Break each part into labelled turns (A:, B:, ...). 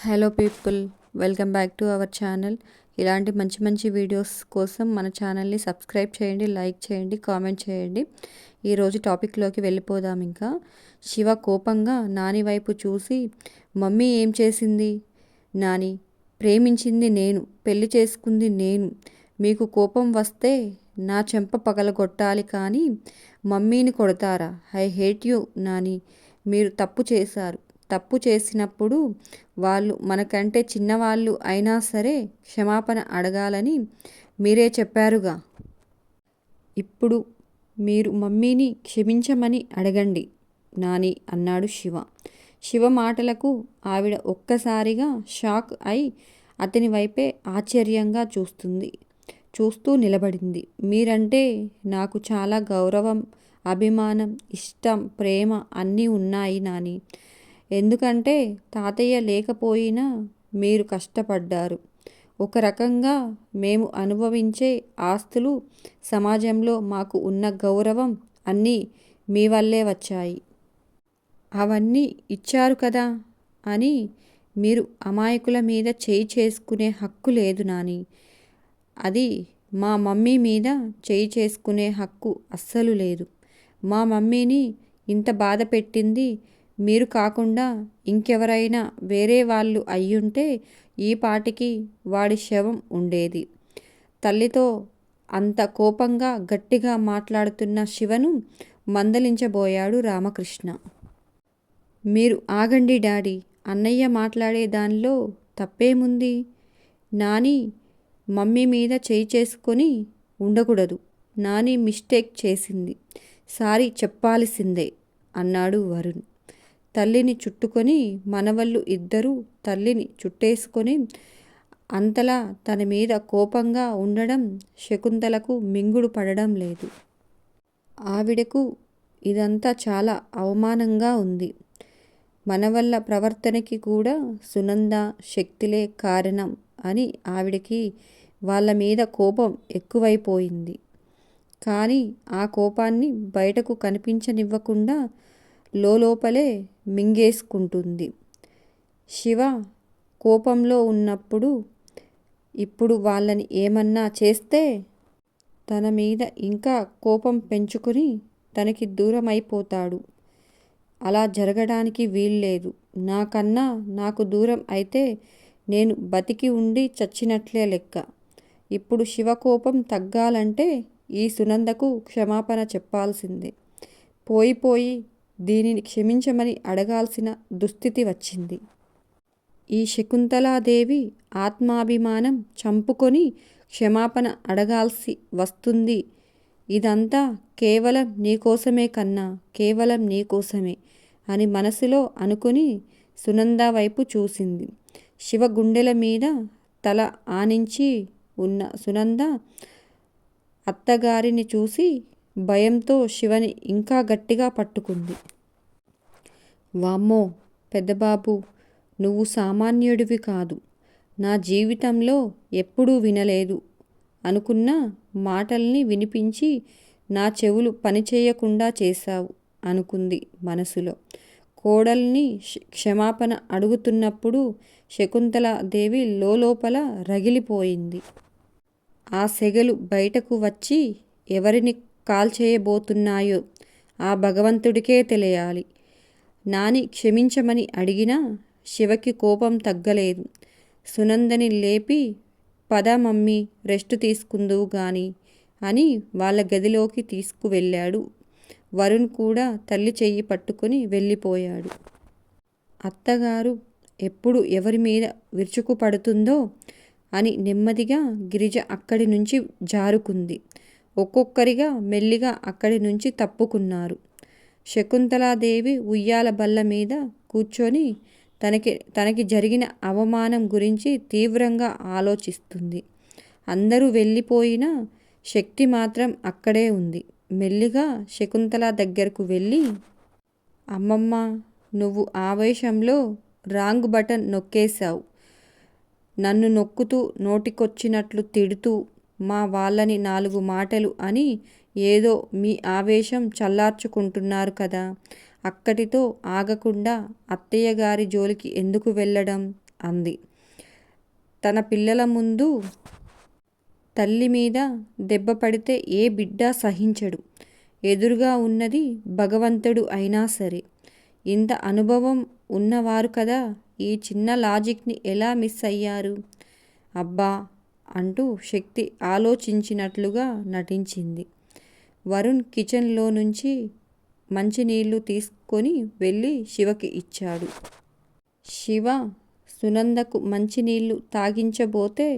A: Hello people, welcome back to our channel. ఇలాంటి మంచి మంచి వీడియోస్ కోసం మన ఛానల్ని సబ్స్క్రైబ్ చేయండి, లైక్ చేయండి, కామెంట్ చేయండి. ఈరోజు టాపిక్లోకి వెళ్ళిపోదాం. ఇంకా శివ కోపంగా నాని వైపు చూసి, మమ్మీ ఏం చేసింది? నాని, ప్రేమించింది నేను, పెళ్లి చేసుకుంది నేను. మీకు కోపం వస్తే నా చెంప పగలగొట్టాలి కానీ మమ్మీని కొడతారా? I hate you Nani. మీరు తప్పు చేశారు. తప్పు చేసినప్పుడు వాళ్ళు మనకంటే చిన్నవాళ్ళు అయినా సరే క్షమాపణ అడగాలని మీరే చెప్పారుగా. ఇప్పుడు మీరు మమ్మీని క్షమించమని అడగండి నాని అన్నాడు శివ. శివ మాటలకు ఆవిడ ఒక్కసారిగా షాక్ అయి అతని వైపే ఆశ్చర్యంగా చూస్తూ నిలబడింది. మీరంటే నాకు చాలా గౌరవం, అభిమానం, ఇష్టం, ప్రేమ అన్నీ ఉన్నాయి నాని. ఎందుకంటే తాతయ్య లేకపోయినా మీరు కష్టపడ్డారు. ఒక రకంగా మేము అనుభవించే ఆస్తులు, సమాజంలో మాకు ఉన్న గౌరవం అన్నీ మీ వల్లే వచ్చాయి. అవన్నీ ఇచ్చారు కదా అని మీరు అమాయకుల మీద చేయి చేసుకునే హక్కు లేదు నాని. అది మా మమ్మీ మీద చేయి చేసుకునే హక్కు అస్సలు లేదు. మా మమ్మీని ఇంత బాధ పెట్టింది మీరు కాకుండా ఇంకెవరైనా వేరే వాళ్ళు అయ్యుంటే ఈ పాటికి వాడి శవం ఉండేది. తల్లితో అంత కోపంగా గట్టిగా మాట్లాడుతున్న శివను మందలించబోయాడు రామకృష్ణ. మీరు ఆగండి డాడీ. అన్నయ్య మాట్లాడే దానిలో తప్పేముంది? నాని మమ్మీ మీద చేయి చేసుకొని ఉండకూడదు. నాని మిస్టేక్ చేసింది, సారీ చెప్పాల్సిందే అన్నాడు వరుణ్. తల్లిని చుట్టుకొని మనవళ్ళు ఇద్దరూ తల్లిని చుట్టేసుకొని అంతలా తన మీద కోపంగా ఉండడం శకుంతలకు మింగుడు పడడం లేదు. ఆవిడకు ఇదంతా చాలా అవమానంగా ఉంది. మనవళ్ళ ప్రవర్తనకి కూడా సునంద, శక్తిలే కారణం అని ఆవిడకి వాళ్ళ మీద కోపం ఎక్కువైపోయింది. కానీ ఆ కోపాన్ని బయటకు కనిపించనివ్వకుండా లోపలే మింగేసుకుంటుంది. శివ కోపంలో ఉన్నప్పుడు ఇప్పుడు వాళ్ళని ఏమన్నా చేస్తే తన మీద ఇంకా కోపం పెంచుకుని తనకి దూరం అయిపోతాడు. అలా జరగడానికి వీల్లేదు. నాకన్నా నాకు దూరం అయితే నేను బతికి ఉండి చచ్చినట్లే లెక్క. ఇప్పుడు శివ కోపం తగ్గాలంటే ఈ సునందకు క్షమాపణ చెప్పాల్సిందే. పోయి దీనిని క్షమించమని అడగాల్సిన దుస్థితి వచ్చింది. ఈ శకుంతలాదేవి ఆత్మాభిమానం చంపుకొని క్షమాపణ అడగాల్సి వస్తుంది. ఇదంతా కేవలం నీకోసమే కన్నా, కేవలం నీకోసమే అని మనసులో అనుకుని సునంద వైపు చూసింది. శివ గుండెల మీద తల ఆనించి ఉన్న సునంద అత్తగారిని చూసి భయంతో శివని ఇంకా గట్టిగా పట్టుకుంది. వామ్మో పెద్దబాబు, నువ్వు సామాన్యుడివి కాదు. నా జీవితంలో ఎప్పుడూ వినలేదు అనుకున్న మాటల్ని వినిపించి నా చెవులు పనిచేయకుండా చేశావు అనుకుంది మనసులో. కోడల్ని క్షమాపణ అడుగుతున్నప్పుడు శకుంతలాదేవి లోపల రగిలిపోయింది. ఆ సెగలు బయటకు వచ్చి ఎవరిని కాల్చేయబోతున్నాయో ఆ భగవంతుడికే తెలియాలి. నాని క్షమించమని అడిగినా శివకి కోపం తగ్గలేదు. సునందని లేపి పద మమ్మీ, రెస్ట్ తీసుకుందువు గాని అని వాళ్ళ గదిలోకి తీసుకువెళ్ళాడు. వరుణ్ కూడా తల్లి చెయ్యి పట్టుకొని వెళ్ళిపోయాడు. అత్తగారు ఎప్పుడు ఎవరి మీద విరుచుకుపడుతుందో అని నెమ్మదిగా గిరిజ అక్కడి నుంచి జారుకుంది. ఒక్కొక్కరిగా మెల్లిగా అక్కడి నుంచి తప్పుకున్నారు. శకుంతలాదేవి ఉయ్యాల బల్ల మీద కూర్చొని తనకి జరిగిన అవమానం గురించి తీవ్రంగా ఆలోచిస్తుంది. అందరూ వెళ్ళిపోయినా శక్తి మాత్రం అక్కడే ఉంది. మెల్లిగా శకుంతల దగ్గరకు వెళ్ళి, అమ్మమ్మ, నువ్వు ఆవేశంలో రాంగ్ బటన్ నొక్కేశావు. నన్ను నొక్కుతూ నోటికొచ్చినట్లు తిడుతూ మా వాళ్ళని 4 మాటలు అని ఏదో మీ ఆవేశం చల్లార్చుకుంటున్నారు కదా. అక్కడితో ఆగకుండా అత్తయ్య గారి జోలికి ఎందుకు వెళ్ళడం? అంది. తన పిల్లల ముందు తల్లి మీద దెబ్బ పడితే ఏ బిడ్డ సహించడు. ఎదురుగా ఉన్నది భగవంతుడు అయినా సరే. ఇంత అనుభవం ఉన్నవారు కదా ఈ చిన్న లాజిక్ని ఎలా మిస్ అయ్యారు? అబ్బా అంటూ శక్తి ఆలోచించినట్లుగా నటించింది. వరుణ్ కిచెన్లో నుంచి మంచినీళ్లు తీసుకొని వెళ్ళి శివకి ఇచ్చాడు. శివ సునందకు మంచినీళ్లు తాగించబోతే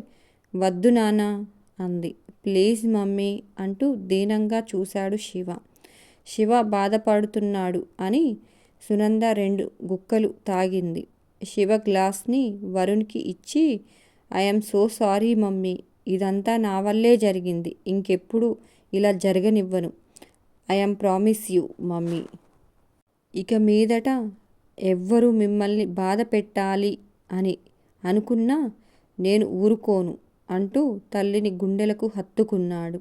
A: వద్దు నాన్నా అంది. ప్లీజ్ మమ్మీ అంటూ దీనంగా చూశాడు శివ. శివ బాధపడుతున్నాడు అని సునంద 2 గుక్కలు తాగింది. శివ గ్లాస్ని వరుణ్కి ఇచ్చి ఐఎమ్ సో సారీ మమ్మీ, ఇదంతా నా వల్లే జరిగింది. ఇంకెప్పుడు ఇలా జరగనివ్వను. I'm promise you mummy. ఇక మీదట ఎవ్వరూ మిమ్మల్ని బాధ పెట్టాలి అని అనుకున్నా నేను ఊరుకోను అంటూ తల్లిని గుండెలకు హత్తుకున్నాడు.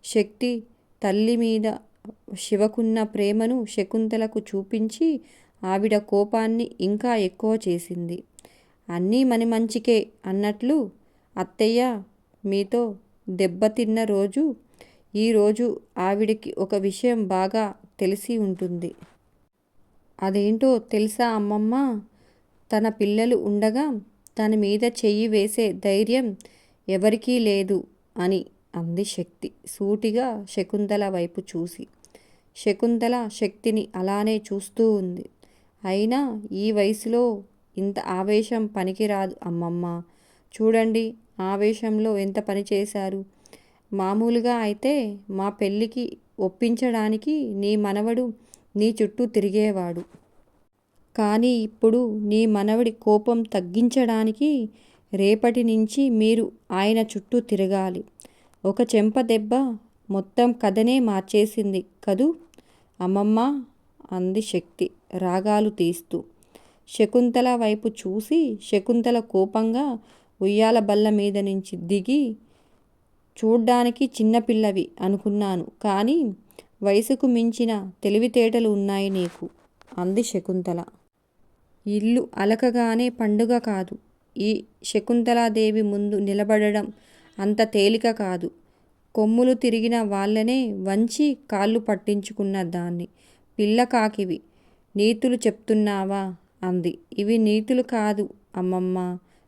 A: శక్తి తల్లి మీద శివకున్న ప్రేమను శకుంతలకు చూపించి ఆవిడ కోపాన్ని ఇంకా ఎక్కువ చేసింది. అన్నీ మన మంచికే అన్నట్లు అత్తయ్య మీతో దెబ్బతిన్న రోజు ఈరోజు ఆవిడకి ఒక విషయం బాగా తెలిసి ఉంటుంది. అదేంటో తెలుసా అమ్మమ్మ? తన పిల్లలు ఉండగా తన మీద చెయ్యి వేసే ధైర్యం ఎవరికీ లేదు అని అంది శక్తి సూటిగా శకుంతల వైపు చూసి. శకుంతల శక్తిని అలానే చూస్తూ ఉంది. అయినా ఈ వయసులో ఇంత ఆవేశం పనికిరాదు అమ్మమ్మ. చూడండి ఆవేశంలో ఎంత పని చేశారు. మామూలుగా అయితే మా పెళ్ళికి ఒప్పించడానికి నీ మనవడు నీ చుట్టూ తిరిగేవాడు. కానీ ఇప్పుడు నీ మనవడి కోపం తగ్గించడానికి రేపటి నుంచి మీరు ఆయన చుట్టూ తిరగాలి. ఒక చెంప దెబ్బ మొత్తం కథనే మార్చేసింది కదూ అమ్మమ్మ అంది శక్తి రాగాలు తీస్తూ. శకుంతల వైపు చూసి శకుంతల కోపంగా ఉయ్యాల బల్ల మీద నుంచి దిగి, చూడ్డానికి చిన్నపిల్లవి అనుకున్నాను, కానీ వయసుకు మించిన తెలివితేటలు ఉన్నాయి నీకు అంది శకుంతల. ఇల్లు అలకగానే పండుగ కాదు. ఈ శకుంతలాదేవి ముందు నిలబడడం అంత తేలిక కాదు. కొమ్ములు తిరిగిన వాళ్ళనే వంచి కాళ్ళు పట్టించుకున్న దాన్ని పిల్ల కాకివి నీతులు చెప్తున్నావా అంది. ఇవి నీతులు కాదు అమ్మమ్మ,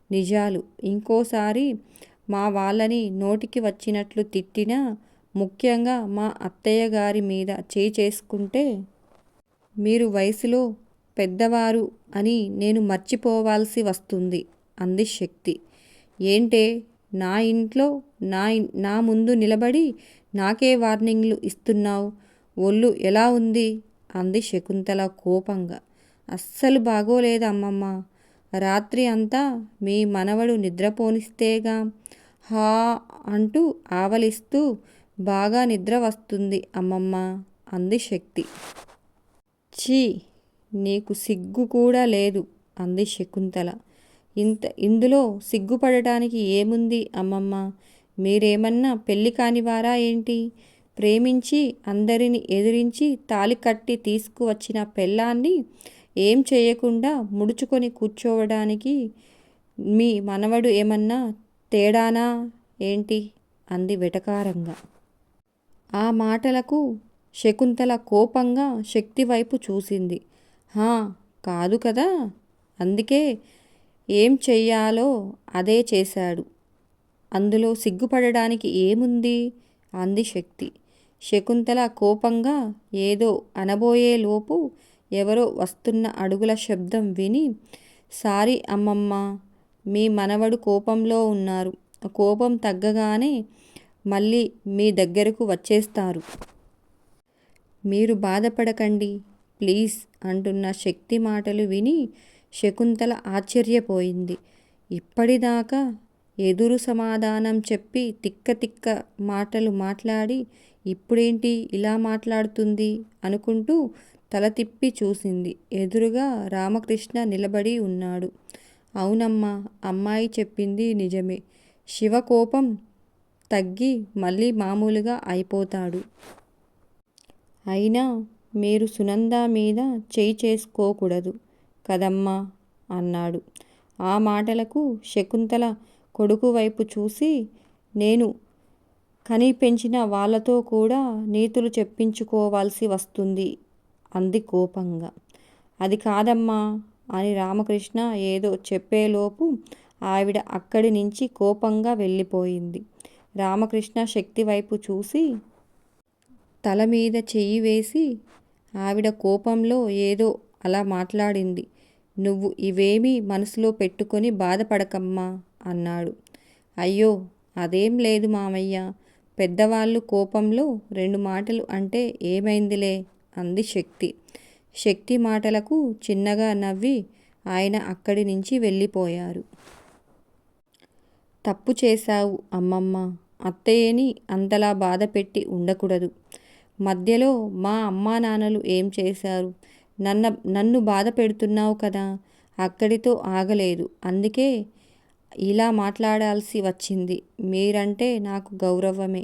A: నిజాలు. ఇంకోసారి మా వాళ్ళని నోటికి వచ్చినట్లు తిట్టినా, ముఖ్యంగా మా అత్తయ్య గారి మీద చేయి చేసుకుంటే మీరు వయసులో పెద్దవారు అని నేను మర్చిపోవాల్సి వస్తుంది అంది శక్తి. ఏంటే నా ఇంట్లో నా ముందు నిలబడి నాకే వార్నింగ్లు ఇస్తున్నావు? ఒళ్ళు ఎలా ఉంది అంది శకుంతల కోపంగా. అస్సలు బాగోలేదు అమ్మమ్మ. రాత్రి అంతా మీ మనవడు నిద్రపోనిస్తేగా హా అంటూ ఆవలిస్తూ బాగా నిద్ర వస్తుంది అమ్మమ్మ అంది శక్తి. ఛీ, నీకు సిగ్గు కూడా లేదు అంది శకుంతల. ఇందులో సిగ్గుపడటానికి ఏముంది అమ్మమ్మ? మీరేమన్నా పెళ్ళి కానివారా ఏంటి? ప్రేమించి అందరిని ఎదిరించి తాళి కట్టి తీసుకువచ్చిన పెళ్ళాన్ని ఏం చేయకుండా ముడుచుకొని కూర్చోవడానికి మీ మనవడు ఏమన్నా తేడానా ఏంటి అంది వెటకారంగా. ఆ మాటలకు శకుంతల కోపంగా శక్తి వైపు చూసింది. హా కాదు కదా, అందుకే ఏం చెయ్యాలో అదే చేశాడు. అందులో సిగ్గుపడడానికి ఏముంది అంది శక్తి. శకుంతల కోపంగా ఏదో అనబోయేలోపు ఎవరో వస్తున్న అడుగుల శబ్దం విని, సారీ అమ్మమ్మ, మీ మనవడు కోపంలో ఉన్నారు. కోపం తగ్గగానే మళ్ళీ మీ దగ్గరకు వచ్చేస్తారు. మీరు బాధపడకండి ప్లీజ్ అంటున్న శక్తి మాటలు విని శకుంతల ఆశ్చర్యపోయింది. ఇప్పటిదాకా ఎదురు సమాధానం చెప్పి తిక్క తిక్క మాటలు మాట్లాడి ఇప్పుడేంటి ఇలా మాట్లాడుతుంది అనుకుంటూ తల తిప్పి చూసింది. ఎదురుగా రామకృష్ణ నిలబడి ఉన్నాడు. అవునమ్మా, అమ్మాయి చెప్పింది నిజమే. శివ కోపం తగ్గి మళ్ళీ మామూలుగా అయిపోతాడు. అయినా మీరు సునంద మీద చేయి చేసుకోకూడదు కదమ్మా అన్నాడు. ఆ మాటలకు శకుంతల కొడుకు వైపు చూసి, నేను కని పెంచిన వాళ్ళతో కూడా నీతులు చెప్పించుకోవాల్సి వస్తుంది అంది కోపంగా. అది కాదమ్మా అని రామకృష్ణ ఏదో చెప్పేలోపు ఆవిడ అక్కడి నుంచి కోపంగా వెళ్ళిపోయింది. రామకృష్ణ శక్తి వైపు చూసి తల మీద చెయ్యి వేసి, ఆవిడ కోపంలో ఏదో అలా మాట్లాడింది. నువ్వు ఇవేమీ మనసులో పెట్టుకొని బాధపడకమ్మా అన్నాడు. అయ్యో అదేం లేదు మామయ్య, పెద్దవాళ్ళు కోపంలో 2 మాటలు అంటే ఏమైందిలే అంది శక్తి. శక్తి మాటలకు చిన్నగా నవ్వి ఆయన అక్కడి నుంచి వెళ్ళిపోయారు. తప్పు చేశావు అమ్మమ్మ, అత్తయ్యని అంతలా బాధపెట్టి ఉండకూడదు. మధ్యలో మా అమ్మా నాన్నలు ఏం చేశారు? నన్ను బాధ పెడుతున్నావు కదా. అక్కడితో ఆగలేదు, అందుకే ఇలా మాట్లాడాల్సి వచ్చింది. మీరంటే నాకు గౌరవమే,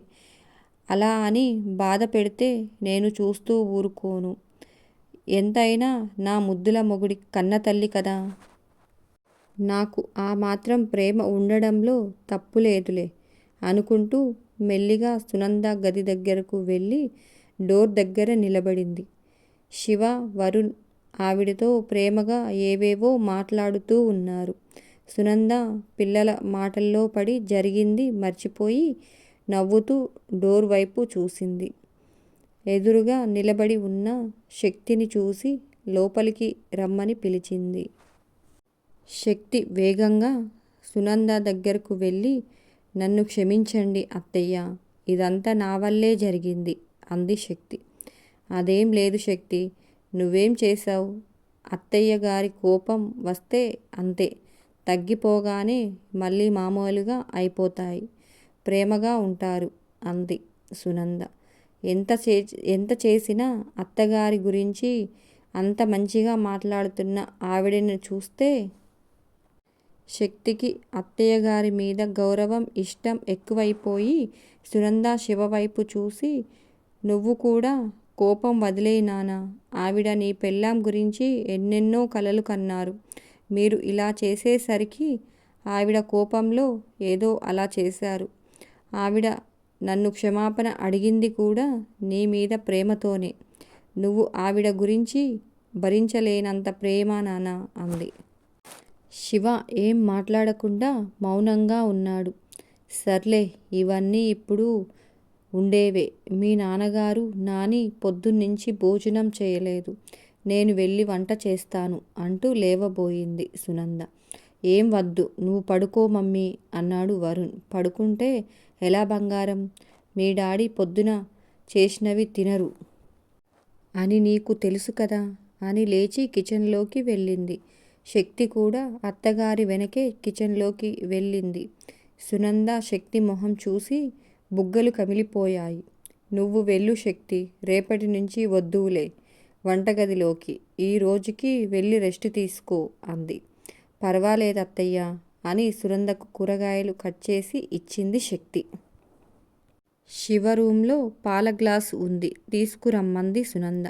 A: అలా అని బాధ పెడితే నేను చూస్తూ ఊరుకోను. ఎంతైనా నా ముద్దుల మొగుడి కన్నతల్లి కదా. నాకు ఆ మాత్రం ప్రేమ ఉండడంలో తప్పులేదులే అనుకుంటూ మెల్లిగా సునంద గది దగ్గరకు వెళ్ళి డోర్ దగ్గర నిలబడింది. శివ, వరుణ్ ఆవిడతో ప్రేమగా ఏవేవో మాట్లాడుతూ ఉన్నారు. సునంద పిల్లల మాటల్లో పడి జరిగింది మర్చిపోయి నవ్వుతూ డోర్ వైపు చూసింది. ఎదురుగా నిలబడి ఉన్న శక్తిని చూసి లోపలికి రమ్మని పిలిచింది. శక్తి వేగంగా సునంద దగ్గరకు వెళ్ళి, నన్ను క్షమించండి అత్తయ్య, ఇదంతా నా వల్లే జరిగింది అంది శక్తి. అదేం లేదు శక్తి, నువ్వేం చేశావు? అత్తయ్య గారి కోపం వస్తే అంతే, తగ్గిపోగానే మళ్ళీ మామూలుగా అయిపోతాయి, ప్రేమగా ఉంటారు అంది సునంద. ఎంత చేసినా అత్తగారి గురించి అంత మంచిగా మాట్లాడుతున్న ఆవిడని చూస్తే శక్తికి అత్తయ్య గారి మీద గౌరవం, ఇష్టం ఎక్కువైపోయి సునంద శివ వైపు చూసి, నువ్వు కూడా కోపం వదిలేయ్ నాన్నా, ఆవిడ నీ పెళ్ళాం గురించి ఎన్నెన్నో కలలు కన్నారు. మీరు ఇలా చేసేసరికి ఆవిడ కోపంలో ఏదో అలా చేశారు. ఆవిడ నన్ను క్షమాపణ అడిగింది కూడా నీ మీద ప్రేమతోనే. నువ్వు ఆవిడ గురించి భరించలేనంత ప్రేమ నాన్నా అంది. శివ ఏం మాట్లాడకుండా మౌనంగా ఉన్నాడు. సర్లే, ఇవన్నీ ఇప్పుడు ఉండేవే. మీ నాన్నగారు నాని పొద్దున్నుంచి భోజనం చేయలేదు, నేను వెళ్ళి వంట చేస్తాను అంటూ లేవబోయింది సునంద. ఏం వద్దు, నువ్వు పడుకో మమ్మీ అన్నాడు వరుణ్. పడుకుంటే ఎలా బంగారం, మీ డాడీ పొద్దున చేసినవి తినరు అని నీకు తెలుసు కదా అని లేచి కిచెన్లోకి వెళ్ళింది. శక్తి కూడా అత్తగారి వెనకే కిచెన్లోకి వెళ్ళింది. సునంద శక్తి మొహం చూసి బుగ్గలు కమిలిపోయాయి. నువ్వు వెళ్ళు శక్తి, రేపటి నుంచి వద్దువులే వంటగదిలోకి, ఈ రోజుకి వెళ్ళి రెస్ట్ తీసుకో అంది. పర్వాలేదత్తయ్య అని సునందకు కూరగాయలు కట్ చేసి ఇచ్చింది శక్తి. శివ రూంలో పాల గ్లాస్ ఉంది, తీసుకురమ్మంది సునంద.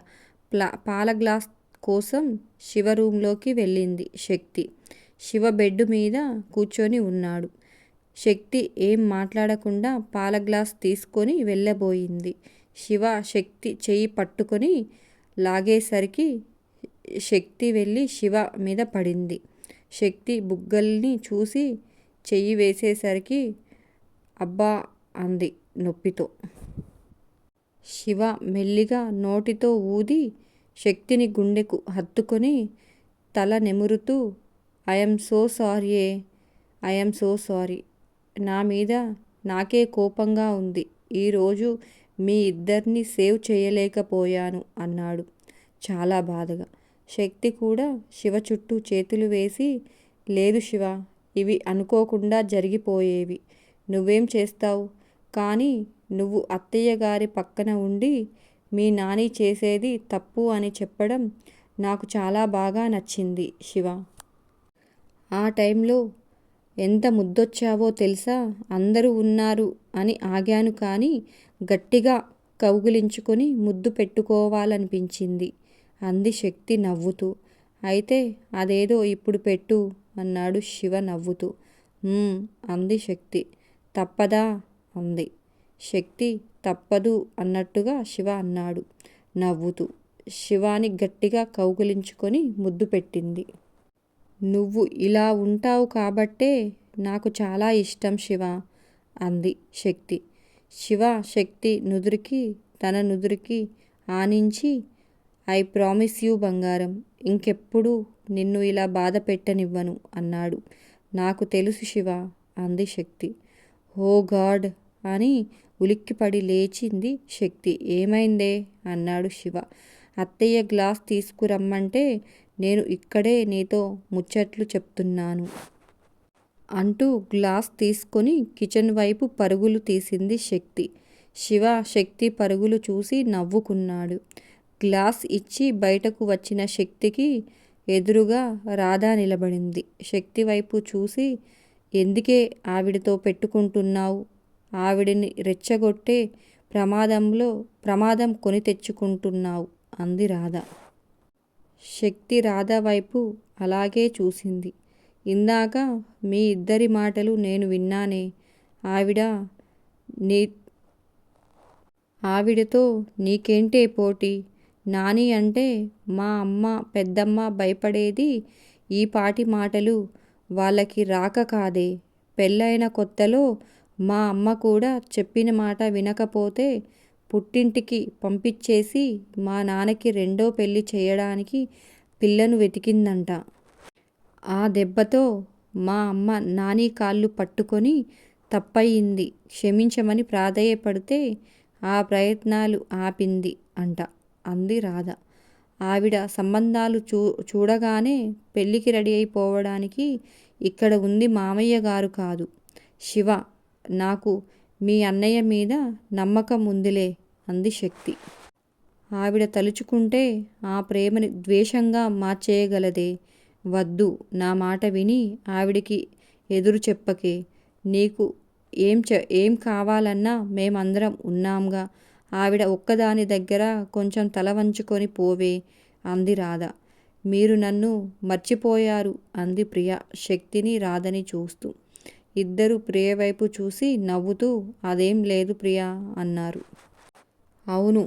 A: పాల గ్లాస్ కోసం శివ రూంలోకి వెళ్ళింది శక్తి. శివ బెడ్ మీద కూర్చొని ఉన్నాడు. శక్తి ఏం మాట్లాడకుండా పాల గ్లాస్ తీసుకొని వెళ్ళబోయింది. శివ శక్తి చెయ్యి పట్టుకొని లాగేసరికి శక్తి వెళ్ళి శివ మీద పడింది. శక్తి బుగ్గల్ని చూసి చెయ్యి వేసేసరికి అబ్బా అంది నొప్పితో. శివ మెల్లిగా నోటితో ఊది శక్తిని గుండెకు హత్తుకొని తల నెమురుతూ, ఐఎమ్ సో సారీయే, ఐఎమ్ సో సారీ, నా మీద నాకే కోపంగా ఉంది. ఈరోజు మీ ఇద్దరిని సేవ్ చేయలేకపోయాను అన్నాడు చాలా బాధగా. శక్తి కూడా శివ చుట్టూ చేతులు వేసి, లేదు శివ, ఇవి అనుకోకుండా జరిగిపోయేవి, నువ్వేం చేస్తావు, కానీ నువ్వు అత్తయ్య గారి పక్కన ఉండి మీ నాని చేసేది తప్పు అని చెప్పడం నాకు చాలా బాగా నచ్చింది శివ. ఆ టైంలో ఎంత ముద్దొచ్చావో తెలుసా, అందరూ ఉన్నారు అని ఆగాను, కానీ గట్టిగా కౌగిలించుకొని ముద్దు పెట్టుకోవాలనిపించింది అంది శక్తి నవ్వుతూ. అయితే అదేదో ఇప్పుడు పెట్టు అన్నాడు శివ నవ్వుతూ. అంది శక్తి. తప్పదా అంది శక్తి. తప్పదు అన్నట్టుగా శివ అన్నాడు నవ్వుతూ. శివాని గట్టిగా కౌగిలించుకొని ముద్దు పెట్టింది. నువ్వు ఇలా ఉంటావు కాబట్టే నాకు చాలా ఇష్టం శివ అంది శక్తి. శివ శక్తి తన నుదురికి ఆనించి, ఐ ప్రామిస్ యూ బంగారం, ఇంకెప్పుడు నిన్ను ఇలా బాధ పెట్టనివ్వను అన్నాడు. నాకు తెలుసు శివ అంది శక్తి. ఓ గాడ్ అని ఉలిక్కిపడి లేచింది శక్తి. ఏమైందే అన్నాడు శివ. అత్తయ్య గ్లాస్ తీసుకురమ్మంటే నేను ఇక్కడే నీతో ముచ్చట్లు చెప్తున్నాను అంటూ గ్లాస్ తీసుకొని కిచెన్ వైపు పరుగులు తీసింది శక్తి. శివ శక్తి పరుగులు చూసి నవ్వుకున్నాడు. గ్లాస్ ఇచ్చి బయటకు వచ్చిన శక్తికి ఎదురుగా రాధ నిలబడింది. శక్తి వైపు చూసి, ఎందుకే ఆవిడతో పెట్టుకుంటున్నావు? ఆవిడని రెచ్చగొట్టే ప్రమాదం కొని తెచ్చుకుంటున్నావు అంది రాధ. శక్తి రాధ వైపు అలాగే చూసింది. ఇందాక మీ ఇద్దరి మాటలు నేను విన్నానే. ఆవిడతో నీకేంటే పోటీ? నాని అంటే మా అమ్మ పెద్దమ్మ భయపడేది ఈ పాటి మాటలు వాళ్ళకి రాక కాదే. పెళ్ళైన కొత్తలో మా అమ్మ కూడా చెప్పిన మాట వినకపోతే పుట్టింటికి పంపించేసి మా నాన్నకి రెండో పెళ్ళి చేయడానికి పిల్లను వెతికిందంట. ఆ దెబ్బతో మా అమ్మ నాని కాళ్ళు పట్టుకొని తప్పయింది క్షమించమని ప్రాధేయపడితే ఆ ప్రయత్నాలు ఆపింది అంట అంది రాధ. ఆవిడ సంబంధాలు చూడగానే పెళ్ళికి రెడీ అయిపోవడానికి ఇక్కడ ఉంది మామయ్య గారు కాదు శివ. నాకు మీ అన్నయ్య మీద నమ్మకం ఉందిలే అంది శక్తి. ఆవిడ తలుచుకుంటే ఆ ప్రేమని ద్వేషంగా మార్చేయగలదే. వద్దు, నా మాట విని ఆవిడికి ఎదురు చెప్పకే. నీకు ఏం కావాలన్నా మేమందరం ఉన్నాంగా. ఆవిడ ఒక్కదాని దగ్గర కొంచెం తల వంచుకొని పోవే అంది రాధ. మీరు నన్ను మర్చిపోయారు అంది ప్రియ శక్తిని రాధని చూస్తూ. ఇద్దరు ప్రియ వైపు చూసి నవ్వుతూ అదేం లేదు ప్రియా అన్నారు. అవును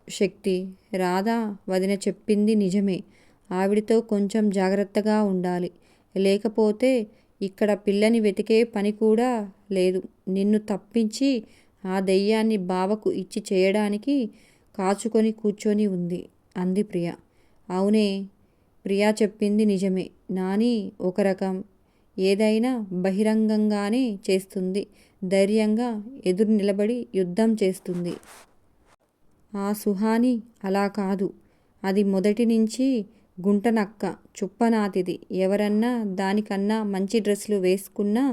A: శక్తి, రాధ వదిన చెప్పింది నిజమే. ఆవిడతో కొంచెం జాగ్రత్తగా ఉండాలి. లేకపోతే ఇక్కడ పిల్లని వెతికే పని కూడా లేదు. నిన్ను తప్పించి ఆ దెయ్యాన్ని బావకు ఇచ్చి చేయడానికి కాచుకొని కూర్చొని ఉంది అంది ప్రియ. అవునే, ప్రియా చెప్పింది నిజమే. నాని ఒక రకం. ఏదైనా బహిరంగంగానే చేస్తుంది. ధైర్యంగా ఎదురు నిలబడి యుద్ధం చేస్తుంది. ఆ సుహాని అలా కాదు. అది మొదటి నుంచి గుంటనక్క, చుప్పనాతిది. ఎవరన్నా దానికన్నా మంచి డ్రెస్సులు వేసుకున్నా,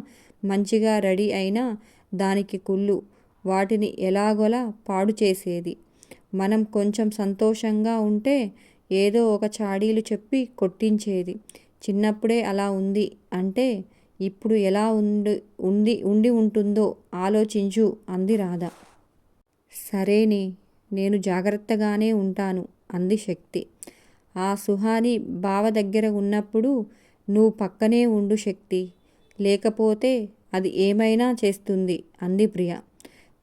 A: మంచిగా రెడీ అయినా దానికి కుళ్ళు. వాటిని ఎలాగోలా పాడు చేసేది. మనం కొంచెం సంతోషంగా ఉంటే ఏదో ఒక చాడీలు చెప్పి కొట్టించేది. చిన్నప్పుడే అలా ఉంది అంటే ఇప్పుడు ఎలా ఉండి ఉంటుందో ఆలోచించు అంది రాధ. సరేనే, నేను జాగ్రత్తగానే ఉంటాను అంది శక్తి. ఆ సుహాని బావ దగ్గర ఉన్నప్పుడు నువ్వు పక్కనే ఉండు శక్తి. లేకపోతే అది ఏమైనా చేస్తుంది అంది ప్రియ.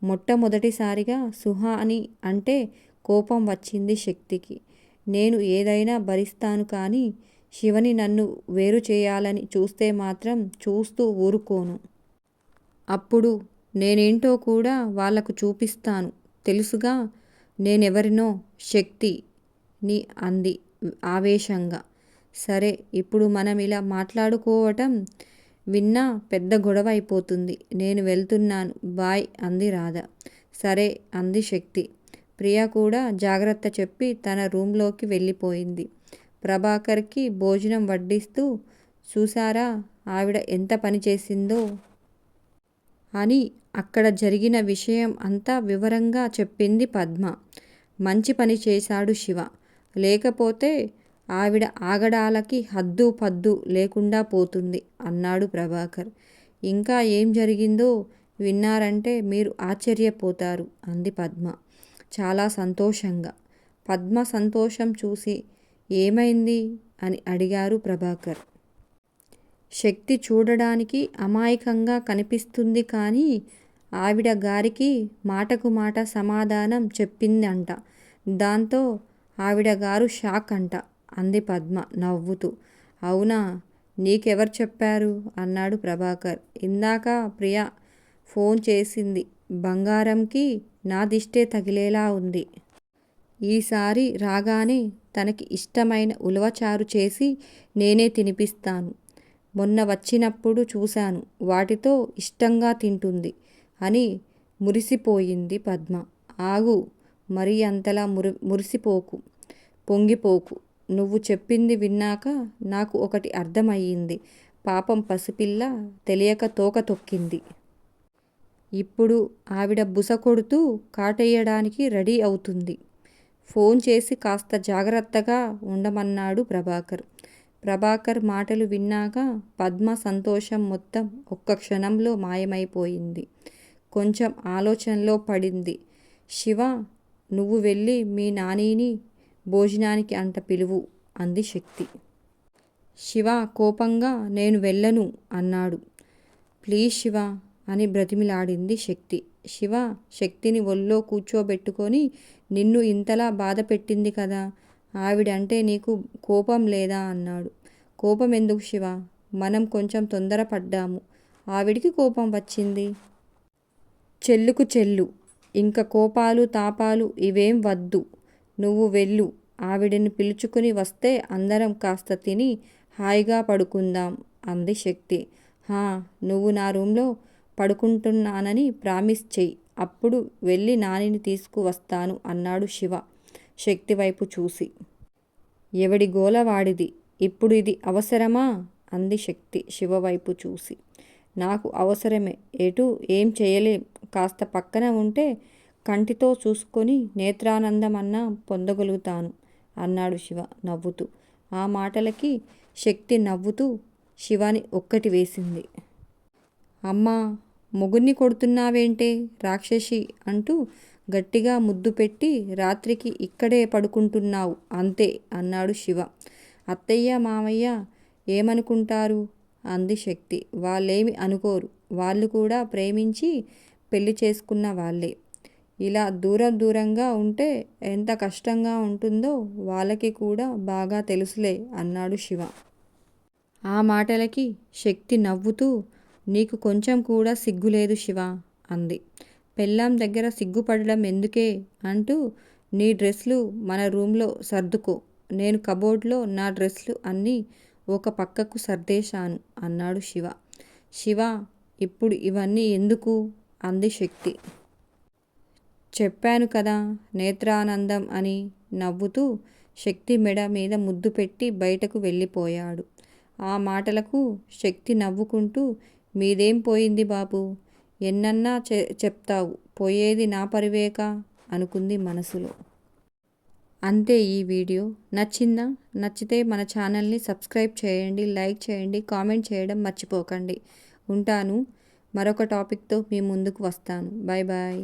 A: మొట్టమొదటిసారిగా సుహాని అంటే కోపం వచ్చింది శక్తికి. నేను ఏదైనా భరిస్తాను కానీ శివని నన్ను వేరు చేయాలని చూస్తే మాత్రం చూస్తూ ఊరుకోను. అప్పుడు నేనేంటో కూడా వాళ్లకు చూపిస్తాను. తెలుసుగా నేనెవరినో శక్తి ని అంది ఆవేశంగా. సరే, ఇప్పుడు మనం ఇలా మాట్లాడుకోవటం విన్నా పెద్ద గొడవ అయిపోతుంది. నేను వెళ్తున్నాను, బాయ్ అంది రాధ. సరే అంది శక్తి. ప్రియ కూడా జాగ్రత్త చెప్పి తన రూంలోకి వెళ్ళిపోయింది. ప్రభాకర్కి భోజనం వడ్డిస్తూ, చూసారా ఆవిడ ఎంత పని చేసిందో అని అక్కడ జరిగిన విషయం అంతా వివరంగా చెప్పింది పద్మ. మంచి పని చేశాడు శివ. లేకపోతే ఆవిడ ఆగడాలకి హద్దు పద్దు లేకుండా పోతుంది అన్నాడు ప్రభాకర్. ఇంకా ఏం జరిగిందో విన్నారంటే మీరు ఆశ్చర్యపోతారు అంది పద్మ చాలా సంతోషంగా. పద్మ సంతోషం చూసి ఏమైంది అని అడిగారు ప్రభాకర్. శక్తి చూడడానికి అమాయకంగా కనిపిస్తుంది కానీ ఆవిడ గారికి మాటకు మాట సమాధానం చెప్పిందంట. దాంతో ఆవిడ గారు షాక్ అంట అంది పద్మ నవ్వుతూ. అవునా, నీకెవరు చెప్పారు అన్నాడు ప్రభాకర్. ఇందాక ప్రియ ఫోన్ చేసింది. బంగారంకి నా దిష్టే తగిలేలా ఉంది. ఈసారి రాగానే తనకి ఇష్టమైన ఉలవచారు చేసి నేనే తినిపిస్తాను. మొన్న వచ్చినప్పుడు చూశాను, వాటితో ఇష్టంగా తింటుంది అని మురిసిపోయింది పద్మ. ఆగు, మరీ అంతలా మురిసిపోకు, పొంగిపోకు. నువ్వు చెప్పింది విన్నాక నాకు ఒకటి అర్థమయ్యింది. పాపం పసిపిల్ల తెలియక తోక తొక్కింది. ఇప్పుడు ఆవిడ బుస కొడుతూ కాటేయడానికి రెడీ అవుతుంది. ఫోన్ చేసి కాస్త జాగ్రత్తగా ఉండమన్నాడు ప్రభాకర్. ప్రభాకర్ మాటలు విన్నాక పద్మ సంతోషం మొత్తం ఒక్క క్షణంలో మాయమైపోయింది. కొంచెం ఆలోచనలో పడింది. శివ, నువ్వు వెళ్ళి మీ నానిని భోజనానికి అంట పిలువు అంది శక్తి. శివ కోపంగా నేను వెళ్ళను అన్నాడు. ప్లీజ్ శివ అని బ్రతిమిలాడింది శక్తి. శివ శక్తిని ఒళ్ళో కూర్చోబెట్టుకొని నిన్ను ఇంతలా బాధ పెట్టింది కదా, ఆవిడంటే నీకు కోపం లేదా అన్నాడు. కోపం ఎందుకు శివ, మనం కొంచెం తొందరపడ్డాము, ఆవిడికి కోపం వచ్చింది. చెల్లుకు చెల్లు, ఇంక కోపాలు తాపాలు ఇవేం వద్దు. నువ్వు వెళ్ళు, ఆవిడని పిలుచుకుని వస్తే అందరం కాస్త తిని హాయిగా పడుకుందాం అంది శక్తి. హా, నువ్వు నా రూంలో పడుకుంటున్నానని ప్రామిస్ చెయ్యి, అప్పుడు వెళ్ళి నానిని తీసుకువస్తాను అన్నాడు శివ శక్తి వైపు చూసి. ఎవడి గోల వాడిది, ఇప్పుడు ఇది అవసరమా అంది శక్తి శివ వైపు చూసి. నాకు అవసరమే, ఎటు ఏం చేయలేం, కాస్త పక్కన ఉంటే కంటితో చూసుకొని నేత్రానందం అన్నా పొందగలుగుతాను అన్నాడు శివ నవ్వుతూ. ఆ మాటలకి శక్తి నవ్వుతూ శివాని ఒక్కటి వేసింది. అమ్మా, మొగుణ్ణి కొడుతున్నావేంటే రాక్షసి అంటూ గట్టిగా ముద్దు పెట్టి రాత్రికి ఇక్కడే పడుకుంటున్నావు అంతే అన్నాడు శివ. అత్తయ్య మామయ్య ఏమనుకుంటారు అంది శక్తి. వాళ్ళేమి అనుకోరు, వాళ్ళు కూడా ప్రేమించి పెళ్లి చేసుకున్న వాళ్ళే. ఇలా దూరంగా ఉంటే ఎంత కష్టంగా ఉంటుందో వాళ్ళకి కూడా బాగా తెలుసులే అన్నాడు శివ. ఆ మాటలకి శక్తి నవ్వుతూ నీకు కొంచెం కూడా సిగ్గులేదు శివ అంది. పెళ్ళాం దగ్గర సిగ్గుపడడం ఎందుకే అంటూ నీ డ్రెస్లు మన రూంలో సర్దుకో, నేను కబోర్డ్లో నా డ్రెస్లు అన్నీ ఒక పక్కకు సర్దేశాను అన్నాడు శివ. శివ, ఇప్పుడు ఇవన్నీ ఎందుకు అంది శక్తి. చెప్పాను కదా నేత్రానందం అని నవ్వుతూ శక్తి మెడ మీద ముద్దు పెట్టి బయటకు వెళ్ళిపోయాడు. ఆ మాటలకు శక్తి నవ్వుకుంటూ మీదేం పోయింది బాబు, ఎన్నన్నా చెప్తావు, పోయేది నా పరివేకా అనుకుంది మనసులో. అంతే ఈ వీడియో. నచ్చిందా? నచ్చితే మన ఛానల్ని సబ్స్క్రైబ్ చేయండి, లైక్ చేయండి, కామెంట్ చేయడం మర్చిపోకండి. ఉంటాను, మరొక టాపిక్తో మీ ముందుకు వస్తాను. Bye bye.